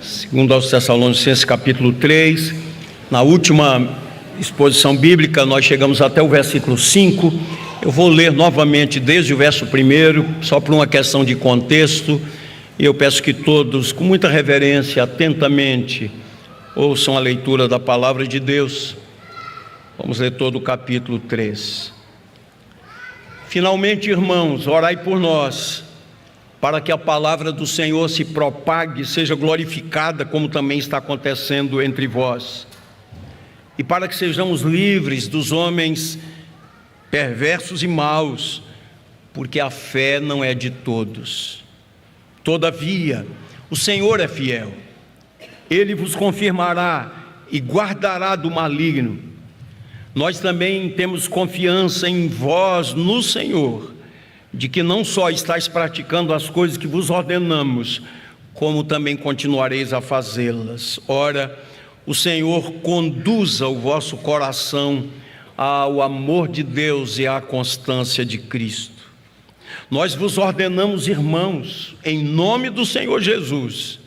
Segundo aos Tessalonicenses, capítulo 3, na última exposição bíblica, nós chegamos até o versículo 5. Eu vou ler novamente desde o verso 1, só por uma questão de contexto, e eu peço que todos, com muita reverência, atentamente, ouçam a leitura da palavra de Deus. Vamos ler todo o capítulo 3. Finalmente, irmãos, orai por nós, para que a palavra do Senhor se propague, seja glorificada, como também está acontecendo entre vós, e para que sejamos livres dos homens perversos e maus, porque a fé não é de todos. Todavia, o Senhor é fiel, Ele vos confirmará e guardará do maligno. Nós também temos confiança em vós no Senhor, de que não só estáis praticando as coisas que vos ordenamos, como também continuareis a fazê-las. Ora, o Senhor conduza o vosso coração ao amor de Deus e à constância de Cristo. Nós vos ordenamos, irmãos, em nome do Senhor Jesus,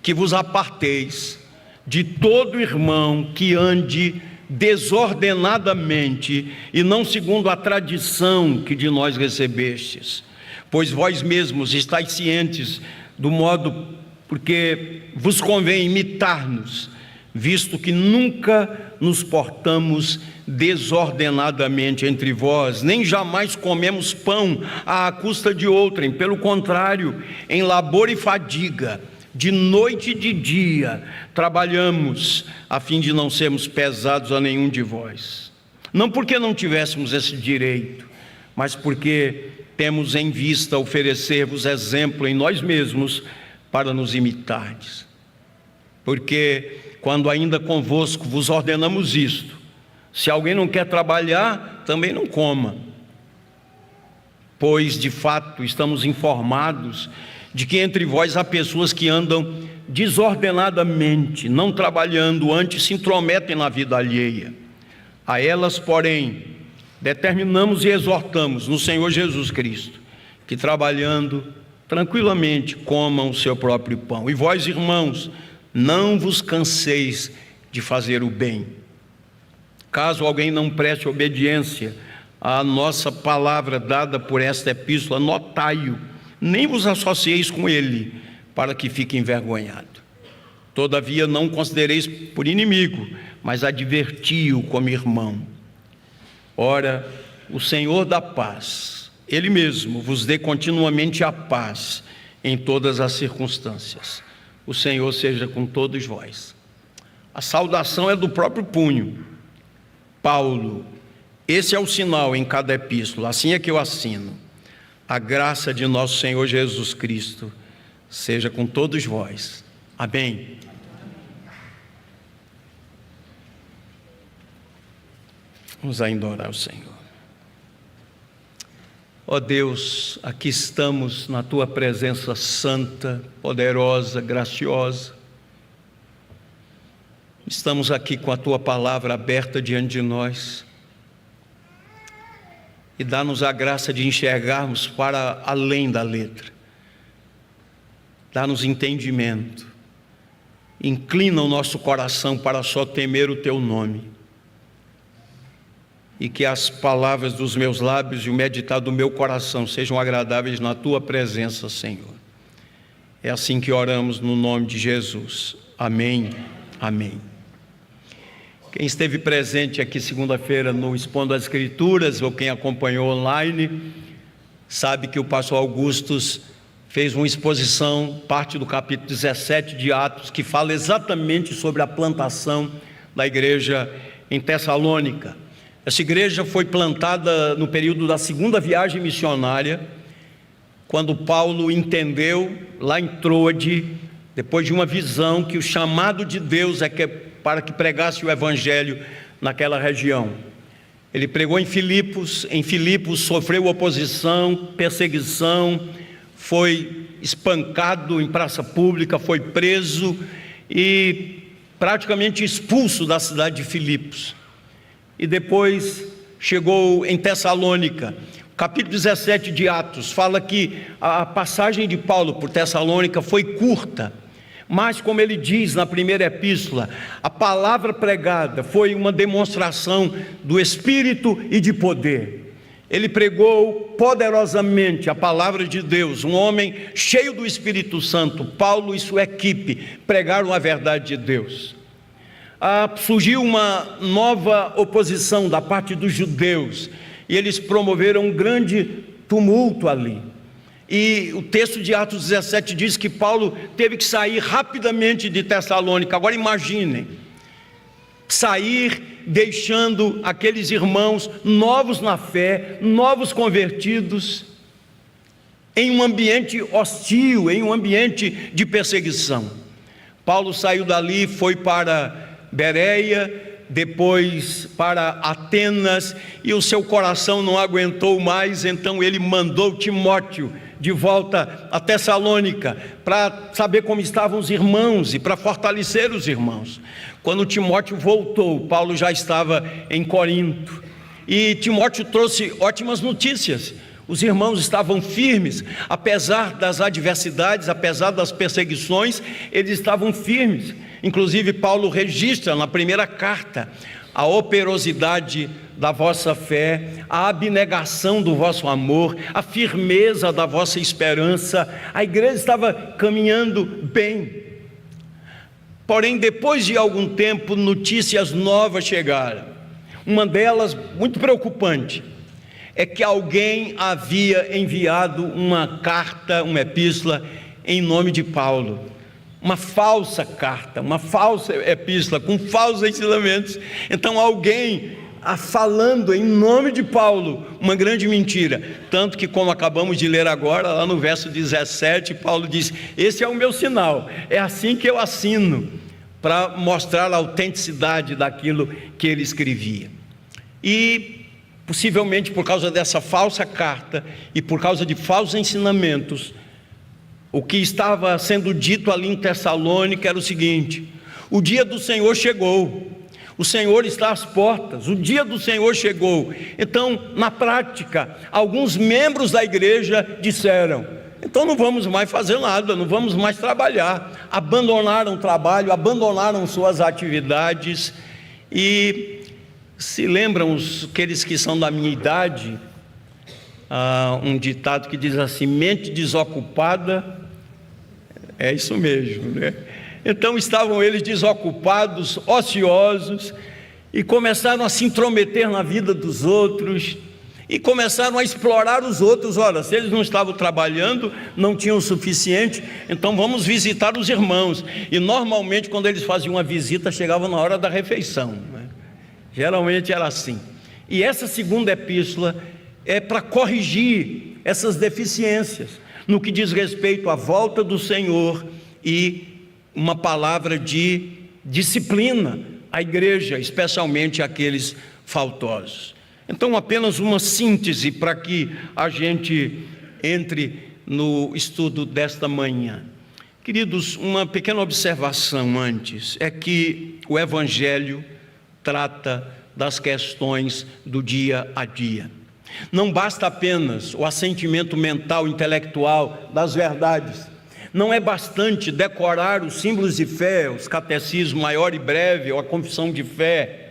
que vos aparteis de todo irmão que ande desordenadamente e não segundo a tradição que de nós recebestes, pois vós mesmos estáis cientes do modo porque vos convém imitar-nos, visto que nunca nos portamos desordenadamente entre vós, nem jamais comemos pão à custa de outrem, pelo contrário, em labor e fadiga, de noite e de dia, trabalhamos, a fim de não sermos pesados a nenhum de vós. Não porque não tivéssemos esse direito, mas porque temos em vista oferecer-vos exemplo em nós mesmos, para nos imitardes. Porque, quando ainda convosco vos ordenamos isto, se alguém não quer trabalhar, também não coma. Pois, de fato, estamos informados de que entre vós há pessoas que andam desordenadamente, não trabalhando, antes se intrometem na vida alheia. A elas, porém, determinamos e exortamos no Senhor Jesus Cristo, que trabalhando tranquilamente comam o seu próprio pão. E vós, irmãos, não vos canseis de fazer o bem. Caso alguém não preste obediência à nossa palavra dada por esta epístola, notai-o, nem vos associeis com ele, para que fique envergonhado. Todavia não considereis por inimigo, mas adverti-o como irmão. Ora, o Senhor da paz, Ele mesmo vos dê continuamente a paz em todas as circunstâncias. O Senhor seja com todos vós. A saudação é do próprio punho. Paulo, esse é o sinal em cada epístola, assim é que eu assino. A graça de nosso Senhor Jesus Cristo seja com todos vós. Amém. Vamos ainda orar ao Senhor. Ó Deus, aqui estamos na Tua presença santa, poderosa, graciosa. Estamos aqui com a Tua palavra aberta diante de nós. E dá-nos a graça de enxergarmos para além da letra. Dá-nos entendimento. Inclina o nosso coração para só temer o Teu nome. E que as palavras dos meus lábios e o meditar do meu coração sejam agradáveis na Tua presença, Senhor. É assim que oramos no nome de Jesus. Amém. Amém. Quem esteve presente aqui segunda-feira no Expondo as Escrituras, ou quem acompanhou online, sabe que o pastor Augustus fez uma exposição, parte do capítulo 17 de Atos, que fala exatamente sobre a plantação da igreja em Tessalônica. Essa igreja foi plantada no período da segunda viagem missionária, quando Paulo entendeu, lá em Troade, depois de uma visão, que o chamado de Deus para que pregasse o evangelho naquela região. Ele pregou em Filipos sofreu oposição, perseguição, foi espancado em praça pública, foi preso e praticamente expulso da cidade de Filipos. E depois chegou em Tessalônica. O capítulo 17 de Atos fala que a passagem de Paulo por Tessalônica foi curta, Mas, como ele diz na primeira epístola, a palavra pregada foi uma demonstração do Espírito e de poder. Ele pregou poderosamente a palavra de Deus, um homem cheio do Espírito Santo. Paulo e sua equipe pregaram a verdade de Deus. Surgiu uma nova oposição da parte dos judeus, e eles promoveram um grande tumulto ali. E o texto de Atos 17 diz que Paulo teve que sair rapidamente de Tessalônica. Agora imaginem, sair deixando aqueles irmãos novos na fé, novos convertidos, em um ambiente hostil, em um ambiente de perseguição. Paulo saiu dali, foi para Bereia, depois para Atenas, e o seu coração não aguentou mais, então ele mandou Timóteo de volta a Tessalônica, para saber como estavam os irmãos e para fortalecer os irmãos. Quando Timóteo voltou, Paulo já estava em Corinto, e Timóteo trouxe ótimas notícias. Os irmãos estavam firmes, apesar das adversidades, apesar das perseguições, eles estavam firmes. Inclusive Paulo registra na primeira carta a operosidade da vossa fé, a abnegação do vosso amor, a firmeza da vossa esperança. A igreja estava caminhando bem. Porém, depois de algum tempo, notícias novas chegaram. Uma delas, muito preocupante, é que alguém havia enviado uma carta, uma epístola, em nome de Paulo. Uma falsa carta, uma falsa epístola, com falsos ensinamentos. Então alguém falando em nome de Paulo, uma grande mentira. Tanto que, como acabamos de ler agora, lá no verso 17, Paulo diz: esse é o meu sinal, é assim que eu assino, para mostrar a autenticidade daquilo que ele escrevia. E possivelmente por causa dessa falsa carta e por causa de falsos ensinamentos, o que estava sendo dito ali em Tessalônica era o seguinte: o dia do Senhor chegou, o Senhor está às portas, o dia do Senhor chegou. Então, na prática, alguns membros da igreja disseram: então não vamos mais fazer nada, não vamos mais trabalhar. Abandonaram o trabalho, abandonaram suas atividades. E se lembram aqueles que são da minha idade, um ditado que diz assim: mente desocupada, é isso mesmo, né? Então estavam eles desocupados, ociosos, e começaram a se intrometer na vida dos outros, e começaram a explorar os outros. Ora, se eles não estavam trabalhando, não tinham o suficiente, então vamos visitar os irmãos. E normalmente quando eles faziam uma visita, chegavam na hora da refeição, né? Geralmente era assim. E essa segunda epístola é para corrigir essas deficiências no que diz respeito à volta do Senhor e uma palavra de disciplina à igreja, especialmente àqueles faltosos. Então, apenas uma síntese para que a gente entre no estudo desta manhã. Queridos, uma pequena observação antes, é que o Evangelho trata das questões do dia a dia. Não basta apenas o assentimento mental, intelectual das verdades. Não é bastante decorar os símbolos de fé, os catecismos maior e breve, ou a confissão de fé.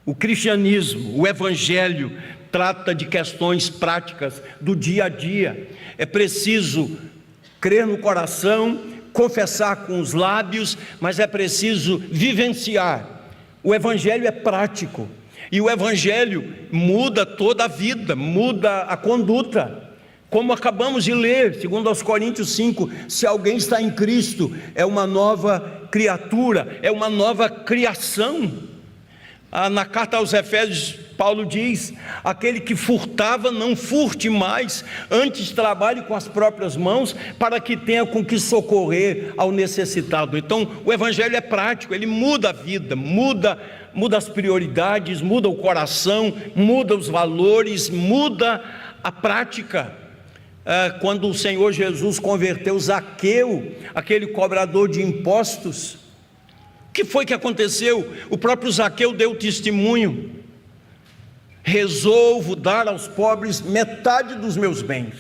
O cristianismo, o Evangelho, trata de questões práticas do dia a dia. É preciso crer no coração, confessar com os lábios, mas é preciso vivenciar. O Evangelho é prático. E o Evangelho muda toda a vida, muda a conduta. Como acabamos de ler, segundo aos Coríntios 5, se alguém está em Cristo, é uma nova criatura, é uma nova criação. Na carta aos Efésios, Paulo diz: aquele que furtava, não furte mais, antes trabalhe com as próprias mãos, para que tenha com que socorrer ao necessitado. Então, o Evangelho é prático, ele muda a vida, muda as prioridades, muda o coração, muda os valores, muda a prática. Quando o Senhor Jesus converteu Zaqueu, aquele cobrador de impostos, o que foi que aconteceu? O próprio Zaqueu deu testemunho: resolvo dar aos pobres metade dos meus bens,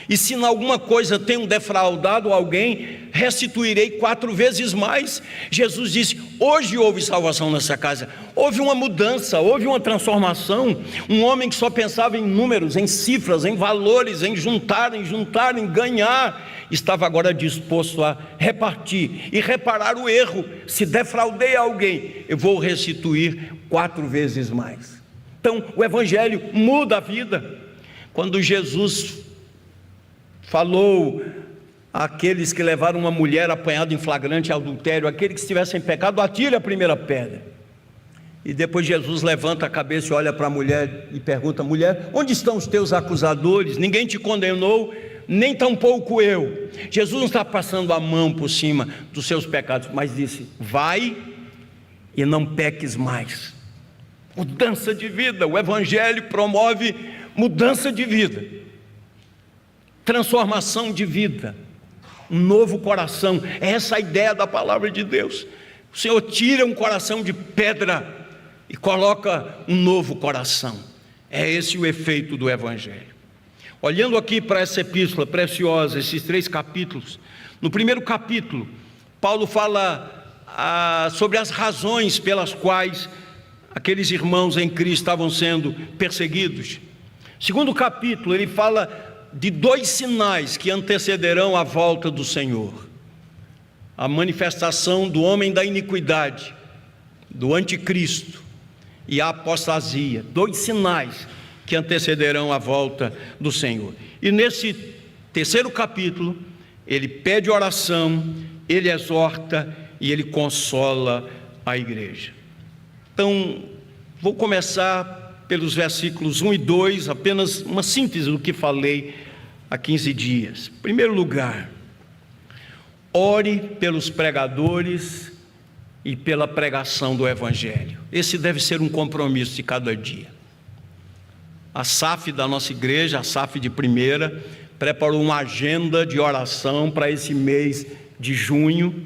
E se em alguma coisa tenho defraudado alguém, restituirei 4 vezes mais. Jesus disse: hoje houve salvação nessa casa, houve uma mudança, houve uma transformação. Um homem que só pensava em números, em cifras, em valores, em juntar, em ganhar, estava agora disposto a repartir e reparar o erro. Se defraudei alguém, eu vou restituir 4 vezes mais. Então o Evangelho muda a vida. Quando Jesus falou àqueles que levaram uma mulher apanhada em flagrante adultério, aquele que estivesse em pecado, atire a primeira pedra. E depois Jesus levanta a cabeça e olha para a mulher e pergunta: mulher, onde estão os teus acusadores? Ninguém te condenou, nem tampouco eu. Jesus não está passando a mão por cima dos seus pecados, mas disse: vai e não peques mais. Mudança de vida. O Evangelho promove mudança de vida, transformação de vida, um novo coração. É essa a ideia da palavra de Deus. O Senhor tira um coração de pedra e coloca um novo coração. É esse o efeito do Evangelho. Olhando aqui para essa epístola preciosa, esses 3 capítulos, no primeiro capítulo, Paulo fala sobre as razões pelas quais aqueles irmãos em Cristo estavam sendo perseguidos. Segundo capítulo, ele fala de 2 sinais que antecederão a volta do Senhor: a manifestação do homem da iniquidade, do anticristo, e a apostasia. 2 sinais que antecederão a volta do Senhor. E nesse terceiro capítulo, ele pede oração, ele exorta e ele consola a igreja. Então, vou começar pelos versículos 1 e 2, apenas uma síntese do que falei há 15 dias. Em primeiro lugar, ore pelos pregadores e pela pregação do Evangelho. Esse deve ser um compromisso de cada dia. A SAF da nossa igreja, a SAF de primeira, preparou uma agenda de oração para esse mês de junho.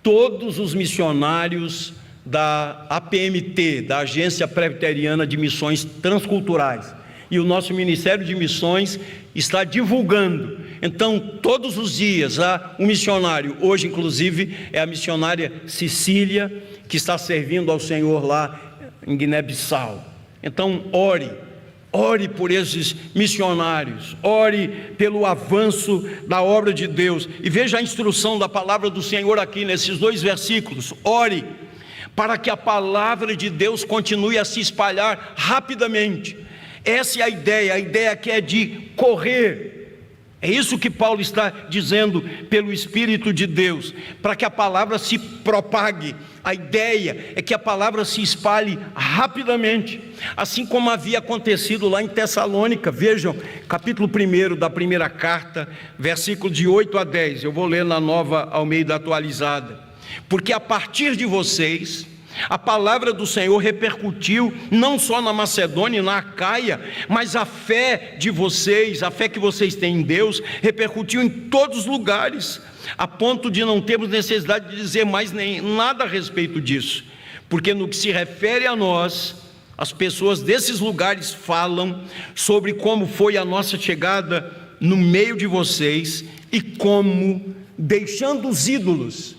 Todos os missionários da APMT, da Agência Presbiteriana de Missões Transculturais, e o nosso Ministério de Missões está divulgando. Então, todos os dias há um missionário. Hoje, inclusive, é a missionária Cecília, que está servindo ao Senhor lá em Guiné-Bissau. Então, ore por esses missionários, ore pelo avanço da obra de Deus. E veja a instrução da palavra do Senhor aqui nesses 2 versículos. Ore para que a palavra de Deus continue a se espalhar rapidamente. Essa é a ideia que é de correr. É isso que Paulo está dizendo pelo Espírito de Deus, para que a palavra se propague. A ideia é que a palavra se espalhe rapidamente, assim como havia acontecido lá em Tessalônica. Vejam, capítulo 1 da primeira carta, versículo de 8 a 10, eu vou ler na Nova Almeida Atualizada. Porque a partir de vocês, a palavra do Senhor repercutiu não só na Macedônia e na Acaia, mas a fé de vocês, a fé que vocês têm em Deus, repercutiu em todos os lugares, a ponto de não termos necessidade de dizer mais nada a respeito disso, porque no que se refere a nós, as pessoas desses lugares falam sobre como foi a nossa chegada no meio de vocês e como, deixando os ídolos,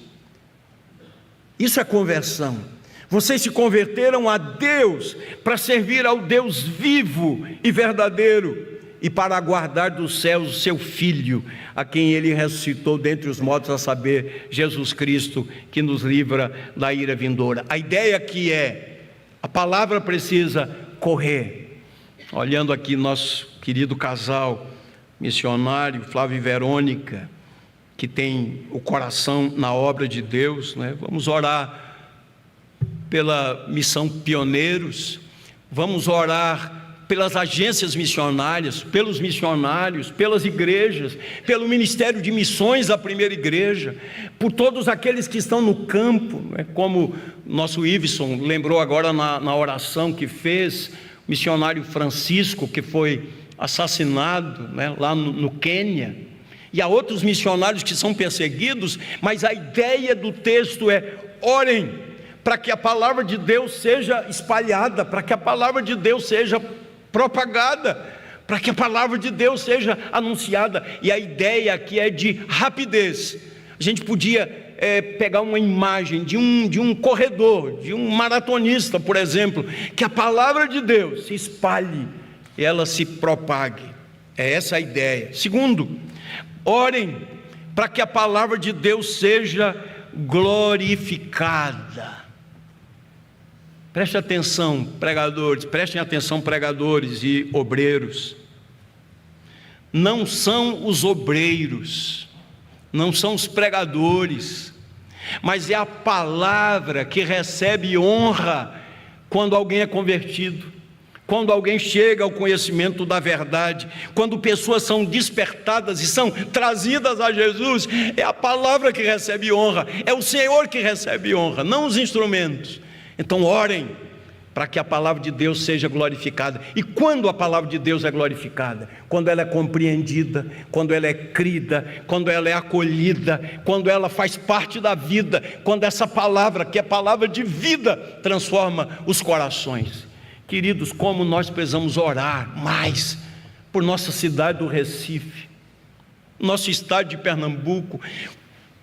isso é conversão. Vocês se converteram a Deus para servir ao Deus vivo e verdadeiro e para aguardar dos céus o seu Filho, a quem Ele ressuscitou dentre os mortos, a saber, Jesus Cristo, que nos livra da ira vindoura. A ideia aqui é, a palavra precisa correr. Olhando aqui nosso querido casal missionário, Flávio e Verônica, que tem o coração na obra de Deus, né? Vamos orar pela missão Pioneiros, vamos orar pelas agências missionárias, pelos missionários, pelas igrejas, pelo Ministério de Missões da Primeira Igreja, por todos aqueles que estão no campo, né? Como nosso Iveson lembrou agora na oração que fez, o missionário Francisco, que foi assassinado, né? Lá no Quênia. E há outros missionários que são perseguidos, mas a ideia do texto é: orem para que a palavra de Deus seja espalhada, para que a palavra de Deus seja propagada, para que a palavra de Deus seja anunciada. E a ideia aqui é de rapidez. A gente podia pegar uma imagem de um corredor, de um maratonista, por exemplo, que a palavra de Deus se espalhe e ela se propague. É essa a ideia. Segundo, orem para que a palavra de Deus seja glorificada. Preste atenção, pregadores, prestem atenção, pregadores e obreiros. Não são os obreiros, não são os pregadores, mas é a palavra que recebe honra quando alguém é convertido, quando alguém chega ao conhecimento da verdade, quando pessoas são despertadas e são trazidas a Jesus. É a palavra que recebe honra, é o Senhor que recebe honra, não os instrumentos. Então orem para que a palavra de Deus seja glorificada. E quando a palavra de Deus é glorificada? Quando ela é compreendida, quando ela é crida, quando ela é acolhida, quando ela faz parte da vida, quando essa palavra, que é palavra de vida, transforma os corações. Queridos, como nós precisamos orar mais por nossa cidade do Recife, nosso estado de Pernambuco.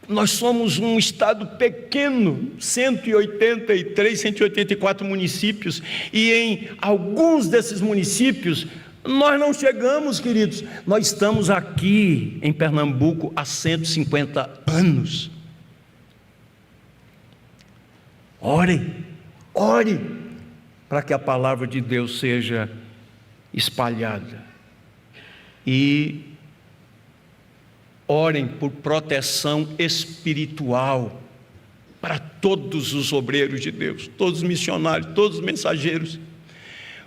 Nós somos um estado pequeno, 183, 184 municípios, e em alguns desses municípios nós não chegamos, queridos. Nós estamos aqui em Pernambuco há 150 anos. Ore para que a palavra de Deus seja espalhada. E orem por proteção espiritual para todos os obreiros de Deus, todos os missionários, todos os mensageiros.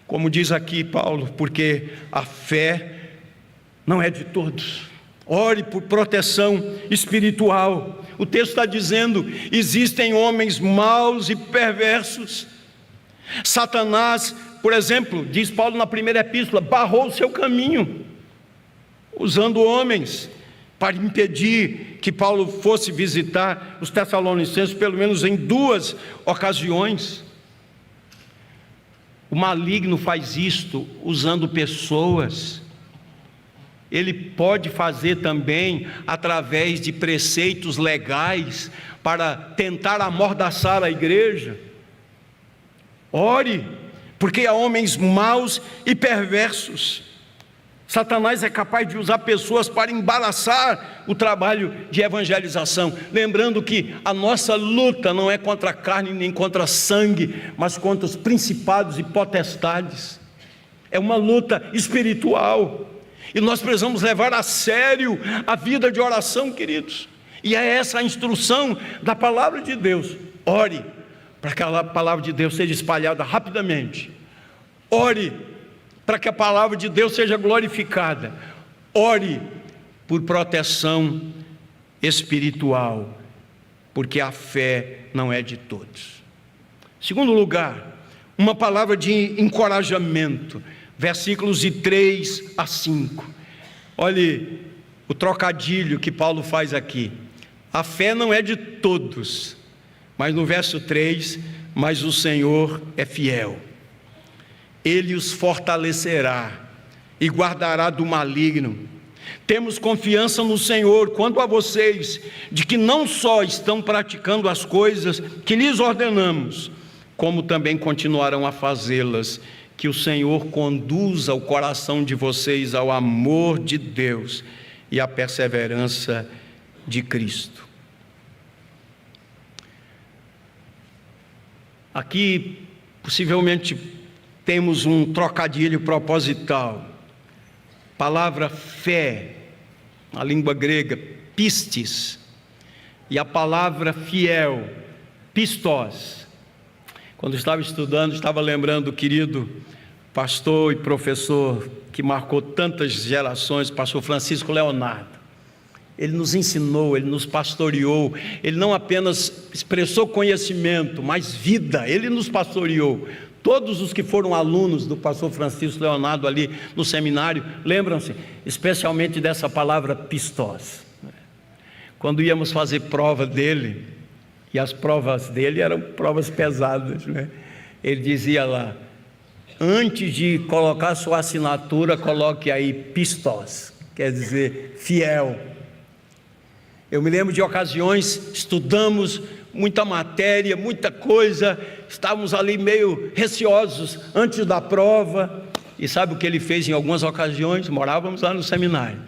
Como diz aqui Paulo, porque a fé não é de todos. Ore por proteção espiritual. O texto está dizendo: existem homens maus e perversos. Satanás, por exemplo, diz Paulo na primeira epístola, barrou o seu caminho, usando homens para impedir que Paulo fosse visitar os Tessalonicenses, pelo menos em 2 ocasiões. O maligno faz isto usando pessoas. Ele pode fazer também através de preceitos legais para tentar amordaçar a igreja. Ore, porque há homens maus e perversos. Satanás é capaz de usar pessoas para embaraçar o trabalho de evangelização. Lembrando que a nossa luta não é contra a carne nem contra sangue, mas contra os principados e potestades. É uma luta espiritual. E nós precisamos levar a sério a vida de oração, queridos. E é essa a instrução da palavra de Deus. Ore para que a palavra de Deus seja espalhada rapidamente. Ore para que a palavra de Deus seja glorificada. Ore por proteção espiritual, porque a fé não é de todos. Segundo lugar, uma palavra de encorajamento, versículos de 3 a 5. Olhe o trocadilho que Paulo faz aqui. A fé não é de todos, mas no verso 3, mas o Senhor é fiel. Ele os fortalecerá e guardará do maligno. Temos confiança no Senhor quanto a vocês, de que não só estão praticando as coisas que lhes ordenamos, como também continuarão a fazê-las. Que o Senhor conduza o coração de vocês ao amor de Deus e à perseverança de Cristo. Aqui, possivelmente, temos um trocadilho proposital. Palavra fé, na língua grega, pistis, e a palavra fiel, pistos. Quando estava estudando, estava lembrando do querido pastor e professor que marcou tantas gerações, pastor Francisco Leonardo. Ele nos ensinou, ele nos pastoreou, ele não apenas expressou conhecimento, mas vida, ele nos pastoreou. Todos os que foram alunos do pastor Francisco Leonardo ali no seminário, lembram-se especialmente dessa palavra pistos. Quando íamos fazer prova dele, e as provas dele eram provas pesadas, né? Ele dizia lá: antes de colocar sua assinatura, coloque aí pistos, quer dizer fiel. Eu me lembro de ocasiões, estudamos muita matéria, muita coisa, estávamos ali meio receosos antes da prova, e sabe o que ele fez em algumas ocasiões? Morávamos lá no seminário.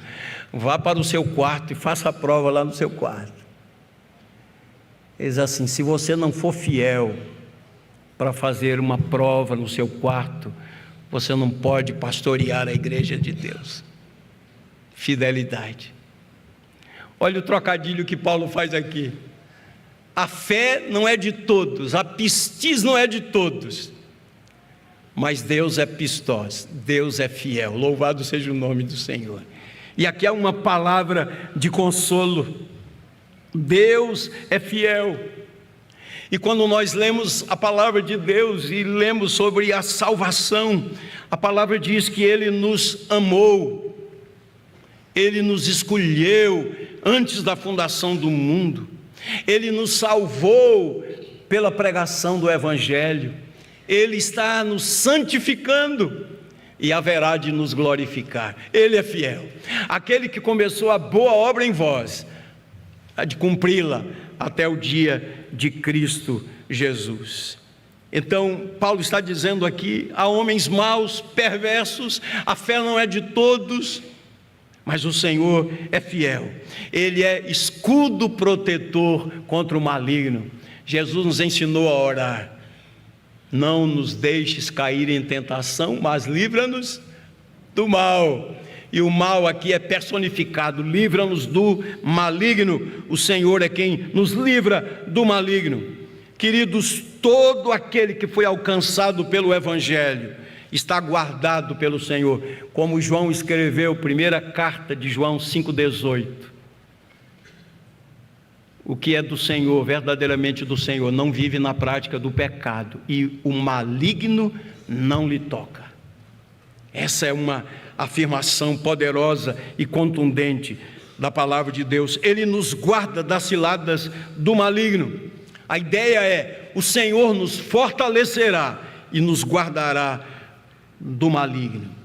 Vá para o seu quarto e faça a prova lá no seu quarto. Ele diz assim: se você não for fiel para fazer uma prova no seu quarto, você não pode pastorear a igreja de Deus. Fidelidade. Olha o trocadilho que Paulo faz aqui. A fé não é de todos, a pistis não é de todos, mas Deus é pistos, Deus é fiel. Louvado seja o nome do Senhor. E aqui há uma palavra de consolo: Deus é fiel. E quando nós lemos a palavra de Deus e lemos sobre a salvação, a palavra diz que Ele nos amou, Ele nos escolheu antes da fundação do mundo, Ele nos salvou pela pregação do Evangelho, Ele está nos santificando e haverá de nos glorificar. Ele é fiel. Aquele que começou a boa obra em vós, há de cumpri-la até o dia de Cristo Jesus. Então, Paulo está dizendo aqui: há homens maus, perversos, a fé não é de todos, mas o Senhor é fiel. Ele é escudo protetor contra o maligno. Jesus nos ensinou a orar: não nos deixes cair em tentação, mas livra-nos do mal. E o mal aqui é personificado: livra-nos do maligno. O Senhor é quem nos livra do maligno. Queridos, todo aquele que foi alcançado pelo Evangelho está guardado pelo Senhor, como João escreveu, primeira carta de João 5,18. O que é do Senhor, verdadeiramente do Senhor, não vive na prática do pecado, e o maligno não lhe toca. Essa é uma afirmação poderosa e contundente da palavra de Deus. Ele nos guarda das ciladas do maligno. A ideia é: o Senhor nos fortalecerá e nos guardará do maligno.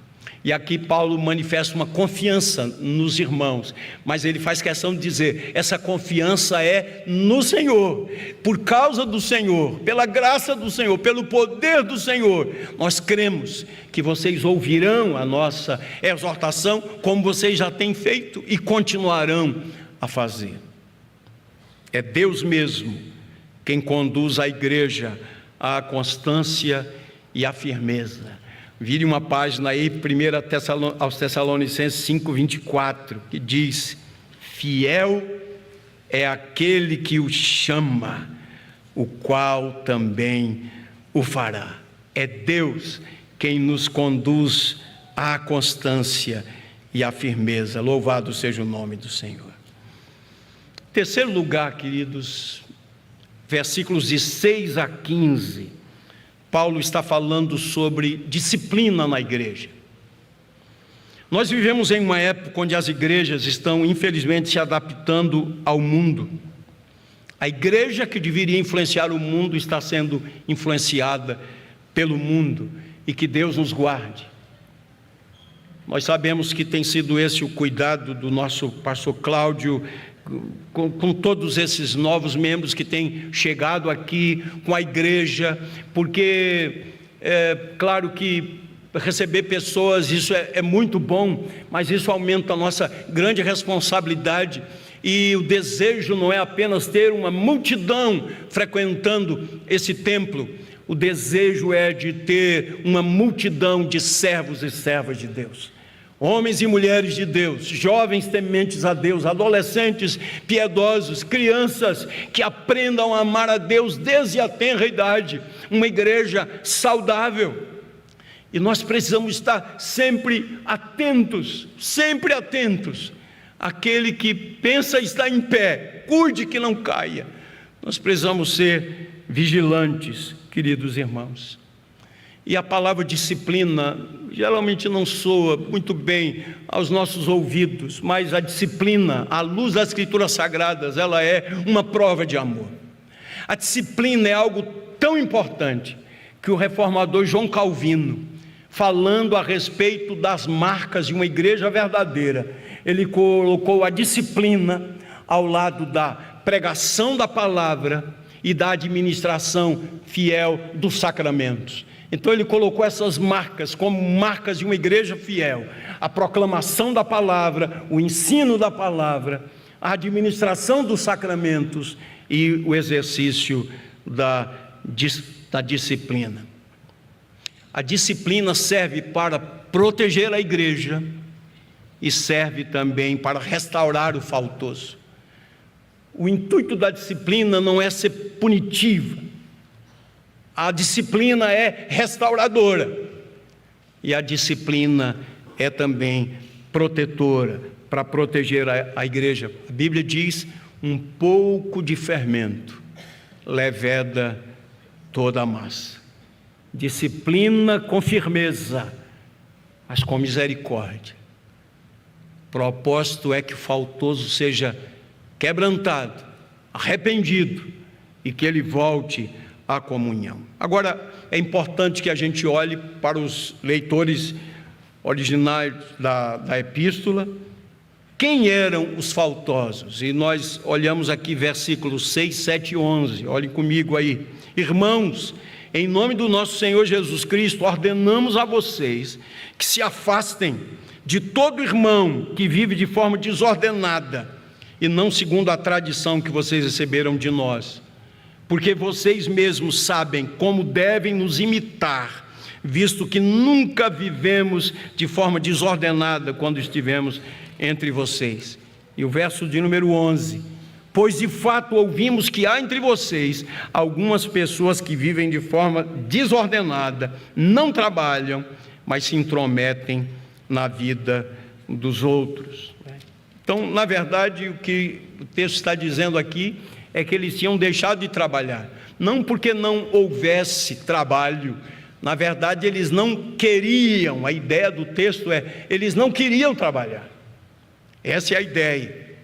E aqui Paulo manifesta uma confiança nos irmãos, mas ele faz questão de dizer: essa confiança é no Senhor, por causa do Senhor, pela graça do Senhor, pelo poder do Senhor. Nós cremos que vocês ouvirão a nossa exortação, como vocês já têm feito e continuarão a fazer. É Deus mesmo quem conduz a igreja à constância e à firmeza. Vire uma página aí, 1 aos Tessalonicenses 5,24, que diz: fiel é aquele que o chama, o qual também o fará. É Deus quem nos conduz à constância e à firmeza. Louvado seja o nome do Senhor. Terceiro lugar, queridos, versículos de 6 a 15, Paulo está falando sobre disciplina na igreja. Nós vivemos em uma época onde as igrejas estão, infelizmente, se adaptando ao mundo. A igreja que deveria influenciar o mundo está sendo influenciada pelo mundo, e que Deus nos guarde. Nós sabemos que tem sido esse o cuidado do nosso pastor Cláudio, com todos esses novos membros que têm chegado aqui com a igreja, porque é claro que receber pessoas, isso é muito bom, mas isso aumenta a nossa grande responsabilidade, e o desejo não é apenas ter uma multidão frequentando esse templo, o desejo é de ter uma multidão de servos e servas de Deus, homens e mulheres de Deus, jovens tementes a Deus, adolescentes piedosos, crianças que aprendam a amar a Deus desde a tenra idade, uma igreja saudável. E nós precisamos estar sempre atentos, aquele que pensa estar em pé, cuide que não caia. Nós precisamos ser vigilantes, queridos irmãos. E a palavra disciplina geralmente não soa muito bem aos nossos ouvidos, mas a disciplina, à luz das Escrituras Sagradas, ela é uma prova de amor. A disciplina é algo tão importante que o reformador João Calvino, falando a respeito das marcas de uma igreja verdadeira. Ele colocou a disciplina ao lado da pregação da palavra e da administração fiel dos sacramentos. Então ele colocou essas marcas como marcas de uma igreja fiel: a proclamação da palavra, o ensino da palavra, a administração dos sacramentos e o exercício da disciplina. A disciplina serve para proteger a igreja e serve também para restaurar o faltoso. O intuito da disciplina não é ser punitiva. A disciplina é restauradora. E a disciplina é também protetora, para proteger a igreja. A Bíblia diz: um pouco de fermento leveda toda a massa. Disciplina com firmeza, mas com misericórdia. O propósito é que o faltoso seja quebrantado, arrependido, e que ele volte à comunhão. Agora, é importante que a gente olhe para os leitores originais da epístola. Quem eram os faltosos? E nós olhamos aqui versículos 6, 7 e 11. Olhem comigo aí. Irmãos, em nome do nosso Senhor Jesus Cristo, ordenamos a vocês que se afastem de todo irmão que vive de forma desordenada e não segundo a tradição que vocês receberam de nós, porque vocês mesmos sabem como devem nos imitar, visto que nunca vivemos de forma desordenada quando estivemos entre vocês. E o verso de número 11: pois de fato ouvimos que há entre vocês algumas pessoas que vivem de forma desordenada, não trabalham, mas se intrometem na vida dos outros. Então, na verdade, o que o texto está dizendo aqui é que eles tinham deixado de trabalhar, não porque não houvesse trabalho. Na verdade, eles não queriam. A ideia do texto é: eles não queriam trabalhar. Essa é a ideia.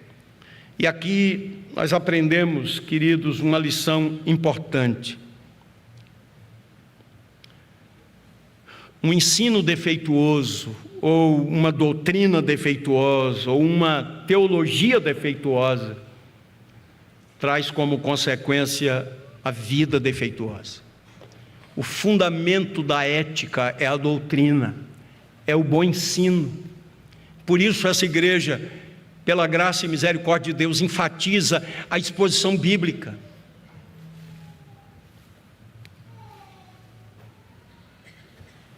E aqui nós aprendemos, queridos, uma lição importante. Um ensino defeituoso, ou uma doutrina defeituosa, ou uma teologia defeituosa, traz como consequência a vida defeituosa. O fundamento da ética é a doutrina, é o bom ensino. Por isso essa igreja, pela graça e misericórdia de Deus, enfatiza a exposição bíblica.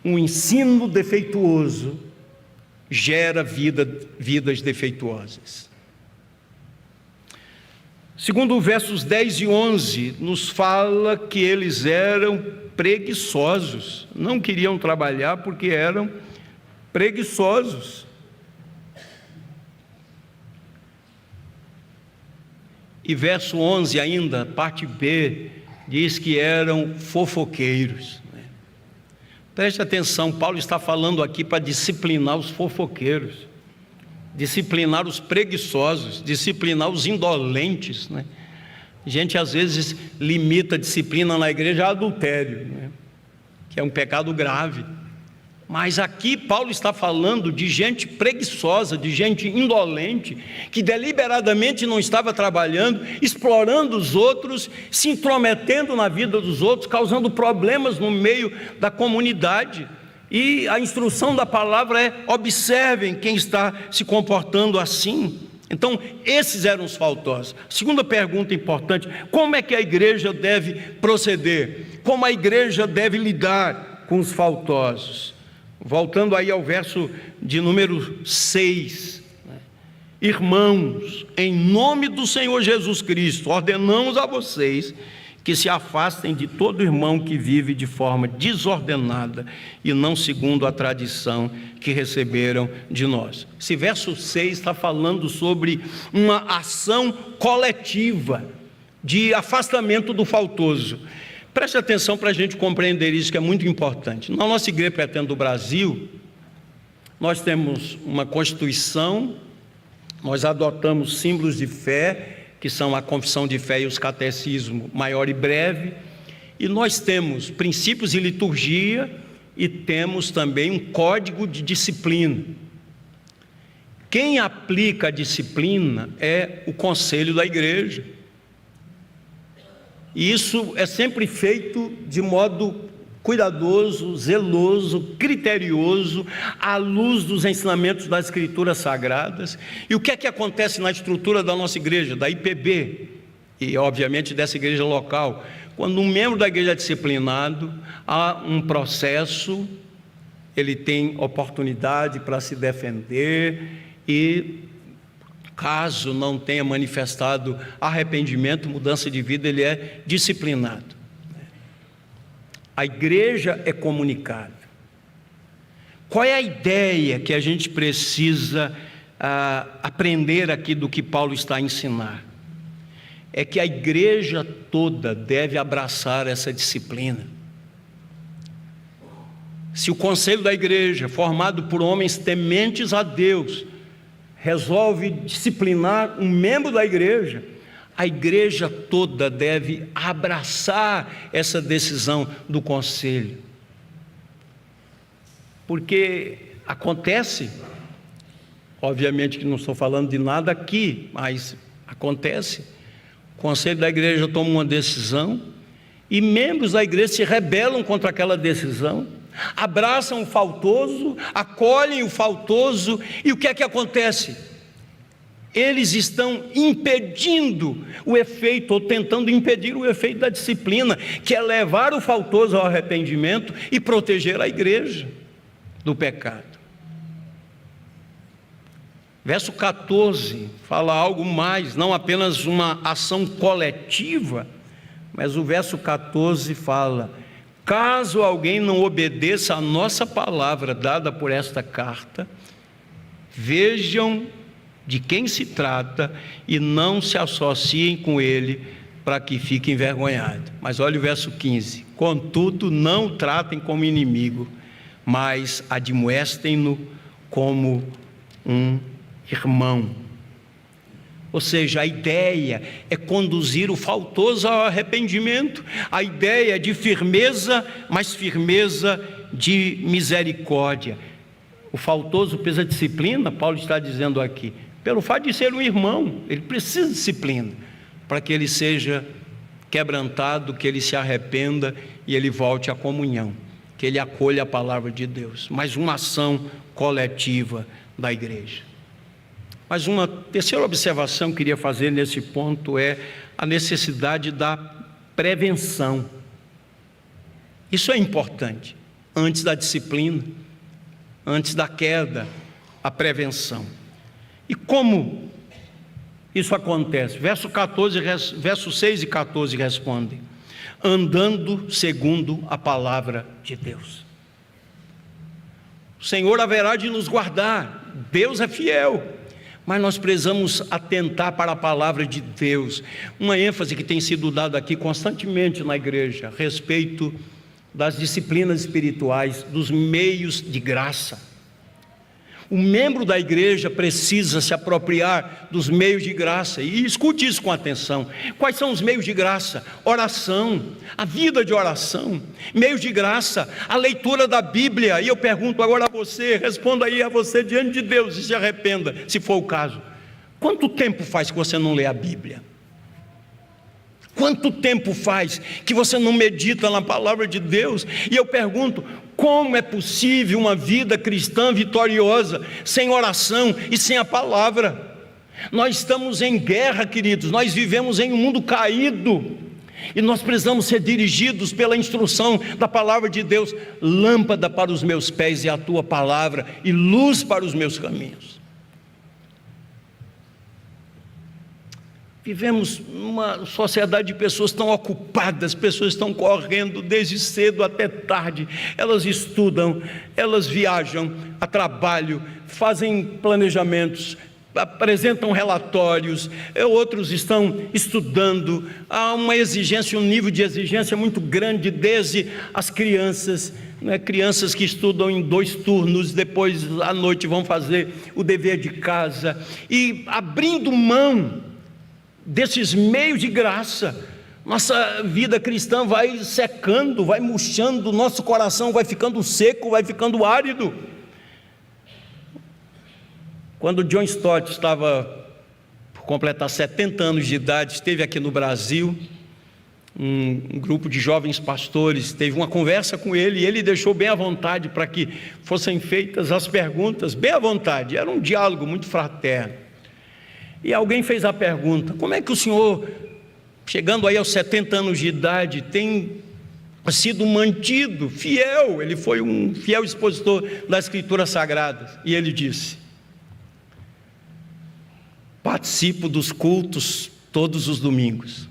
Um ensino defeituoso gera vidas defeituosas. Segundo os versos 10 e 11, nos fala que eles eram preguiçosos, não queriam trabalhar porque eram preguiçosos. E verso 11 ainda, parte B, diz que eram fofoqueiros. Preste atenção, Paulo está falando aqui para disciplinar os fofoqueiros, disciplinar os preguiçosos, disciplinar os indolentes, né? A gente às vezes limita a disciplina na igreja a adultério, né? Que é um pecado grave. Mas aqui Paulo está falando de gente preguiçosa, de gente indolente, que deliberadamente não estava trabalhando, explorando os outros, se intrometendo na vida dos outros, causando problemas no meio da comunidade. E a instrução da palavra é: observem quem está se comportando assim. Então, esses eram os faltosos. Segunda pergunta importante: como é que a igreja deve proceder? Como a igreja deve lidar com os faltosos? Voltando aí ao verso de número 6, irmãos, em nome do Senhor Jesus Cristo, ordenamos a vocês que se afastem de todo irmão que vive de forma desordenada e não segundo a tradição que receberam de nós. Esse verso 6 está falando sobre uma ação coletiva de afastamento do faltoso. Preste atenção para a gente compreender isso, que é muito importante. Na nossa Igreja Presbiteriana do Brasil, nós temos uma Constituição, nós adotamos símbolos de fé, que são a confissão de fé e os catecismos maior e breve, e nós temos princípios de liturgia e temos também um código de disciplina. Quem aplica a disciplina é o conselho da igreja. E isso é sempre feito de modo cuidadoso, zeloso, criterioso, à luz dos ensinamentos das Escrituras Sagradas. E o que é que acontece na estrutura da nossa igreja, da IPB, e obviamente dessa igreja local? Quando um membro da igreja é disciplinado, há um processo, ele tem oportunidade para se defender e, caso não tenha manifestado arrependimento, mudança de vida, ele é disciplinado. A igreja é comunicável. Qual é a ideia que a gente precisa aprender aqui do que Paulo está a ensinar? É que a igreja toda deve abraçar essa disciplina. Se o conselho da igreja, formado por homens tementes a Deus, resolve disciplinar um membro da igreja, a igreja toda deve abraçar essa decisão do conselho. Porque acontece, obviamente que não estou falando de nada aqui, mas acontece, o conselho da igreja toma uma decisão e membros da igreja se rebelam contra aquela decisão, abraçam o faltoso, acolhem o faltoso, e o que é que acontece? Eles estão impedindo o efeito, ou tentando impedir o efeito da disciplina, que é levar o faltoso ao arrependimento e proteger a igreja do pecado. Verso 14 fala algo mais, não apenas uma ação coletiva, mas o verso 14 fala: caso alguém não obedeça a nossa palavra dada por esta carta, vejam de quem se trata e não se associem com ele, para que fique envergonhado. Mas olha o verso 15: contudo, não o tratem como inimigo, mas admoestem-no como um irmão. Ou seja, a ideia é conduzir o faltoso ao arrependimento, a ideia é de firmeza, mas firmeza de misericórdia. O faltoso precisa de disciplina, Paulo está dizendo aqui, pelo fato de ser um irmão, ele precisa de disciplina, para que ele seja quebrantado, que ele se arrependa e ele volte à comunhão, que ele acolha a palavra de Deus. Mas uma ação coletiva da igreja. Mas uma terceira observação que eu queria fazer nesse ponto é a necessidade da prevenção. Isso é importante, antes da disciplina, antes da queda, a prevenção. E como isso acontece? Verso 6 e 14 respondem: andando segundo a palavra de Deus. O Senhor haverá de nos guardar, Deus é fiel, mas nós precisamos atentar para a palavra de Deus. Uma ênfase que tem sido dada aqui constantemente na igreja, a respeito das disciplinas espirituais, dos meios de graça. O membro da igreja precisa se apropriar dos meios de graça, e escute isso com atenção. Quais são os meios de graça? Oração, a vida de oração. Meios de graça, a leitura da Bíblia. E eu pergunto agora a você, responda aí a você diante de Deus e se arrependa, se for o caso. Quanto tempo faz que você não lê a Bíblia? Quanto tempo faz que você não medita na palavra de Deus? E eu pergunto, como é possível uma vida cristã vitoriosa sem oração e sem a palavra? Nós estamos em guerra, queridos, nós vivemos em um mundo caído, e nós precisamos ser dirigidos pela instrução da palavra de Deus. Lâmpada para os meus pés é a tua palavra, e luz para os meus caminhos. Vivemos numa sociedade de pessoas tão ocupadas, pessoas estão correndo desde cedo até tarde. Elas estudam, elas viajam a trabalho, fazem planejamentos, apresentam relatórios, outros estão estudando. Há uma exigência, um nível de exigência muito grande, desde as crianças, crianças que estudam em 2 turnos, depois à noite vão fazer o dever de casa, e abrindo mão desses meios de graça, nossa vida cristã vai secando, vai murchando, nosso coração vai ficando seco, vai ficando árido. Quando John Stott estava por completar 70 anos de idade, esteve aqui no Brasil, um grupo de jovens pastores teve uma conversa com ele, e ele deixou bem à vontade para que fossem feitas as perguntas, bem à vontade, era um diálogo muito fraterno. E alguém fez a pergunta: como é que o senhor, chegando aí aos 70 anos de idade, tem sido mantido fiel? Ele foi um fiel expositor das Escrituras Sagradas. E ele disse: participo dos cultos todos os domingos,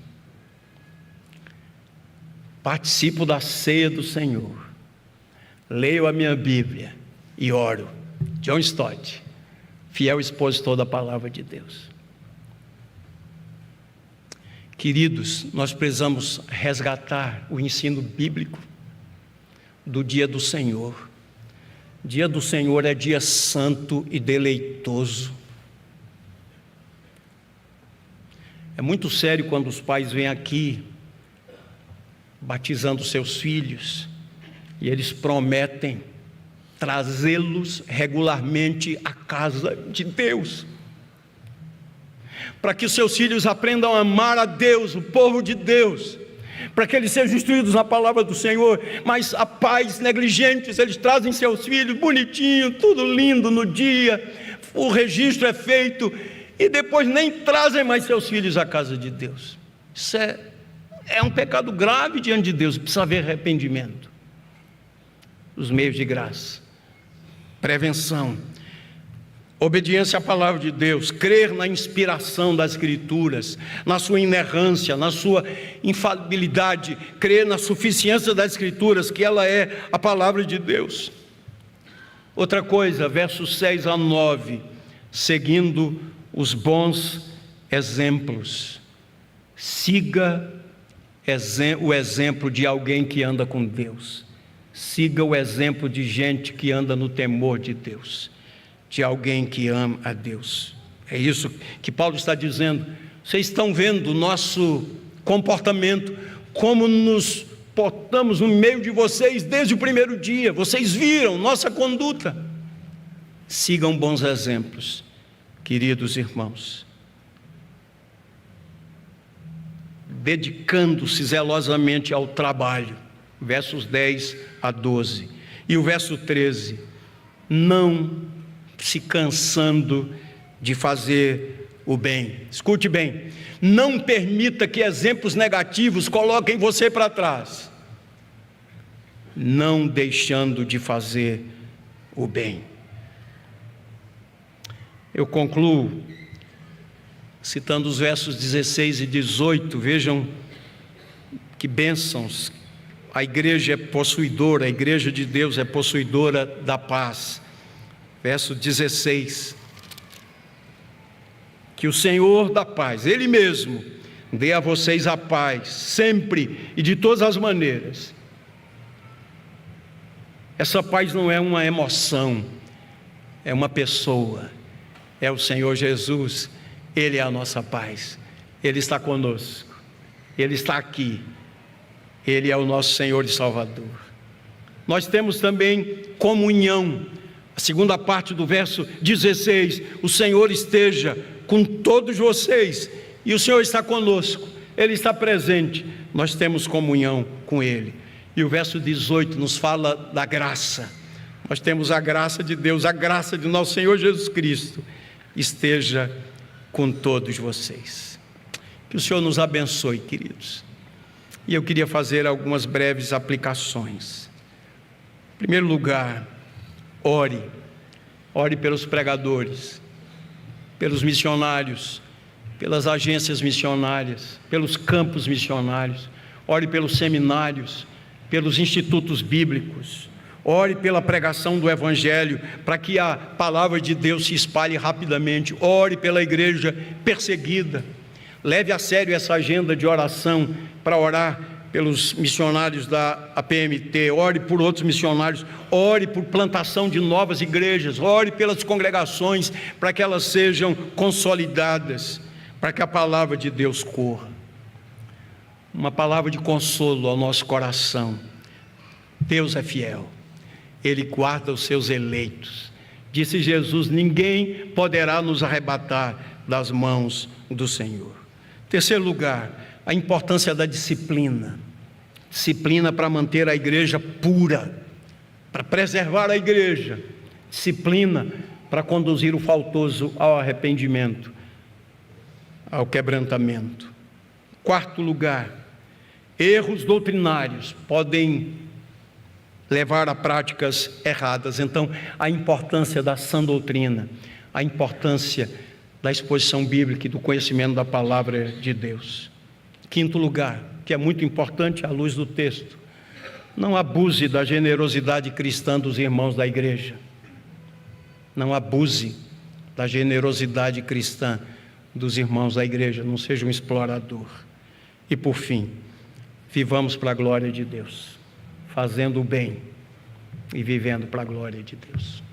participo da ceia do Senhor, leio a minha Bíblia e oro. John Stott, fiel expositor da palavra de Deus. Queridos, nós precisamos resgatar o ensino bíblico do dia do Senhor. Dia do Senhor é dia santo e deleitoso. É muito sério quando os pais vêm aqui batizando seus filhos e eles prometem trazê-los regularmente à casa de Deus, para que os seus filhos aprendam a amar a Deus, o povo de Deus, para que eles sejam instruídos na palavra do Senhor. Mas a pais negligentes, eles trazem seus filhos bonitinho, tudo lindo no dia, o registro é feito, e depois nem trazem mais seus filhos à casa de Deus. Isso é um pecado grave diante de Deus, precisa haver arrependimento. Os meios de graça, prevenção, obediência à palavra de Deus, crer na inspiração das Escrituras, na sua inerrância, na sua infalibilidade, crer na suficiência das Escrituras, que ela é a palavra de Deus. Outra coisa, versos 6 a 9, seguindo os bons exemplos. Siga o exemplo de alguém que anda com Deus. Siga o exemplo de gente que anda no temor de Deus, de alguém que ama a Deus. É isso que Paulo está dizendo. Vocês estão vendo o nosso comportamento, como nos portamos no meio de vocês desde o primeiro dia. Vocês viram nossa conduta. Sigam bons exemplos, queridos irmãos, dedicando-se zelosamente ao trabalho, versos 10 a 12, e o verso 13, não se cansando de fazer o bem. Escute bem, não permita que exemplos negativos coloquem você para trás, não deixando de fazer o bem. Eu concluo citando os versos 16 e 18, vejam que bênçãos. A igreja é possuidora, a igreja de Deus é possuidora da paz. Verso 16, que o Senhor da paz, Ele mesmo, dê a vocês a paz, sempre e de todas as maneiras. Essa paz não é uma emoção, é uma pessoa, é o Senhor Jesus. Ele é a nossa paz, Ele está conosco, Ele está aqui, Ele é o nosso Senhor e Salvador. Nós temos também comunhão. A segunda parte do verso 16, o Senhor esteja com todos vocês, e o Senhor está conosco, Ele está presente, nós temos comunhão com Ele. E o verso 18 nos fala da graça. Nós temos a graça de Deus, a graça de nosso Senhor Jesus Cristo esteja com todos vocês. Que o Senhor nos abençoe, queridos. E eu queria fazer algumas breves aplicações. Em primeiro lugar, ore pelos pregadores, pelos missionários, pelas agências missionárias, pelos campos missionários. Ore pelos seminários, pelos institutos bíblicos. Ore pela pregação do Evangelho, para que a palavra de Deus se espalhe rapidamente. Ore pela igreja perseguida. Leve a sério essa agenda de oração para orar pelos missionários da APMT. Ore por outros missionários. Ore por plantação de novas igrejas. Ore pelas congregações, para que elas sejam consolidadas, para que a palavra de Deus corra. uma palavra de consolo ao nosso coração. Deus é fiel, Ele guarda os seus eleitos. Disse Jesus: ninguém poderá nos arrebatar das mãos do Senhor. Terceiro lugar, a importância da disciplina. Disciplina para manter a igreja pura, para preservar a igreja. Disciplina para conduzir o faltoso ao arrependimento, ao quebrantamento. Quarto lugar, erros doutrinários podem levar a práticas erradas. Então, a importância da sã doutrina, a importância da exposição bíblica e do conhecimento da palavra de Deus. Quinto lugar, que é muito importante à luz do texto, não abuse da generosidade cristã dos irmãos da igreja. Não abuse da generosidade cristã dos irmãos da igreja, não seja um explorador. E por fim, vivamos para a glória de Deus, fazendo o bem e vivendo para a glória de Deus.